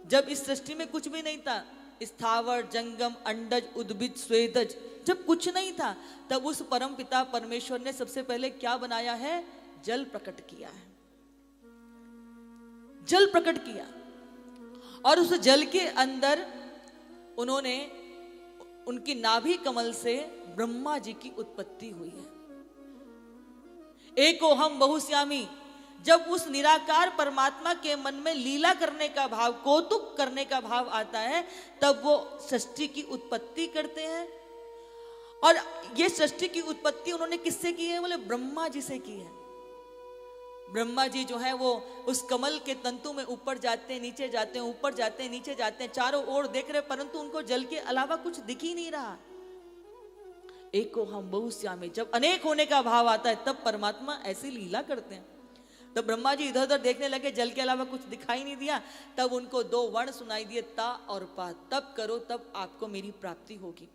जब इस सृष्टि में कुछ भी नहीं था, स्थावर जंगम अंडज उद्भिद स्वेदज, जब कुछ नहीं था, तब उस परम पिता परमेश्वर ने सबसे पहले क्या बनाया है? जल प्रकट किया है। जल प्रकट किया और उस जल के अंदर उन्होंने, उनकी नाभि कमल से ब्रह्मा जी की उत्पत्ति हुई है। एको हम बहुश्यामी, जब उस निराकार परमात्मा के मन में लीला करने का भाव, कौतुक करने का भाव आता है, तब वो सृष्टि की उत्पत्ति करते हैं। और ये सृष्टि की उत्पत्ति उन्होंने किससे की है? बोले ब्रह्मा जी से की है। ब्रह्मा जी जो है वो उस कमल के तंतु में ऊपर जाते हैं, नीचे जाते हैं, ऊपर जाते हैं, नीचे जाते हैं, चारों ओर देख रहे, परंतु उनको जल के अलावा कुछ दिख ही नहीं रहा। एको हम बहुश्यामी, जब अनेक होने का भाव आता है तब परमात्मा ऐसी लीला करते हैं। तब ब्रह्मा जी इधर उधर देखने लगे, जल के अलावा कुछ दिखाई नहीं दिया। तब उनको दो वर्ण सुनाई दिए, ता और पा। तब करो तब आपको मेरी प्राप्ति होगी।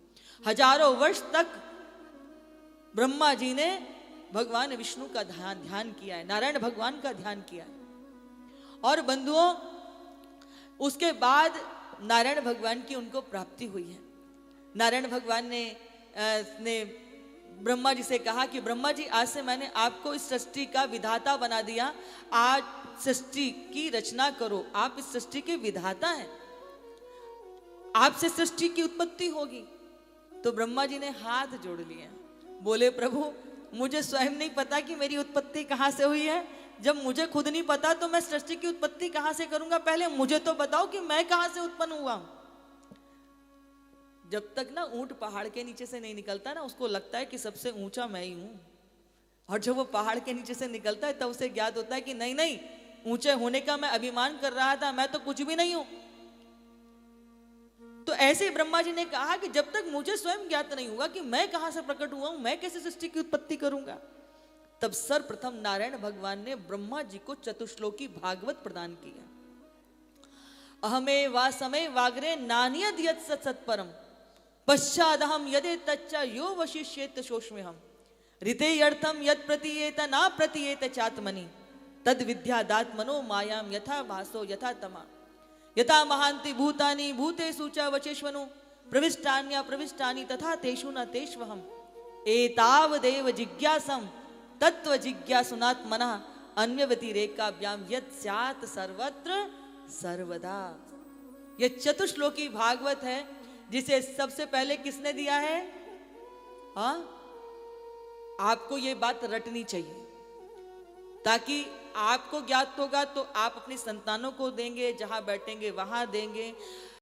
हजारों वर्ष तक ब्रह्मा जी ने भगवान विष्णु का ध्यान किया है, नारायण भगवान का ध्यान किया है। और बंधुओं, उसके बाद नारायण भगवान की उनको प्राप्ति हुई है। नारायण भगवान ने ब्रह्मा जी से कहा कि ब्रह्मा जी, आज से मैंने आपको इस सृष्टि का विधाता बना दिया, आज सृष्टि की रचना करो, आप इस सृष्टि के विधाता हैं, आपसे सृष्टि की उत्पत्ति होगी। तो ब्रह्मा जी ने हाथ जोड़ लिए, बोले प्रभु मुझे स्वयं नहीं पता कि मेरी उत्पत्ति कहां से हुई है। जब मुझे खुद नहीं पता तो मैं सृष्टि की उत्पत्ति कहां से करूंगा? पहले मुझे तो बताओ कि मैं कहां से उत्पन्न हुआ हूं। जब तक ना ऊंट पहाड़ के नीचे से नहीं निकलता ना, उसको लगता है कि सबसे ऊंचा मैं ही हूं। और जब वो पहाड़ के नीचे से निकलता है तब उसे ज्ञात होता है कि नहीं नहीं, ऊंचे होने का मैं अभिमान कर रहा था, मैं तो कुछ भी नहीं हूं। तो ऐसे ब्रह्मा जी ने कहा कि जब तक मुझे स्वयं ज्ञात नहीं होगा कि मैं कहां से प्रकट हुआ हूं, मैं कैसे सृष्टि की उत्पत्ति करूंगा। तब सर्वप्रथम नारायण भगवान ने ब्रह्मा जी को चतुश्लोकी भागवत प्रदान किया। अहमे वासमे वाग्रे नान्यद यत् सत्परम पश्चादहम यदे तच्च यो वशिष्येत शोष्म्यहम ऋते अर्थम यत् प्रतीयेत ना प्रतीयेत चात्मनि तद विद्यादात्मनो मायाम यथा भासो यथा तमा यथा महांति भूतानि भूतेषु च वचेष्वनु प्रविष्टान्य प्रविष्टानि तथा तेषु न तेष्वहम एतावदेव जिज्ञासम तत्व जिज्ञासुनात्मनः अन्य व्यतिरेकाभ्याम यत् स्यात् सर्वत्र सर्वदा। यह चतुश्लोकी भागवत है जिसे सबसे पहले किसने दिया है? हाँ, आपको ये बात रटनी चाहिए, ताकि आपको ज्ञात होगा तो आप अपनी संतानों को देंगे, जहां बैठेंगे वहां देंगे।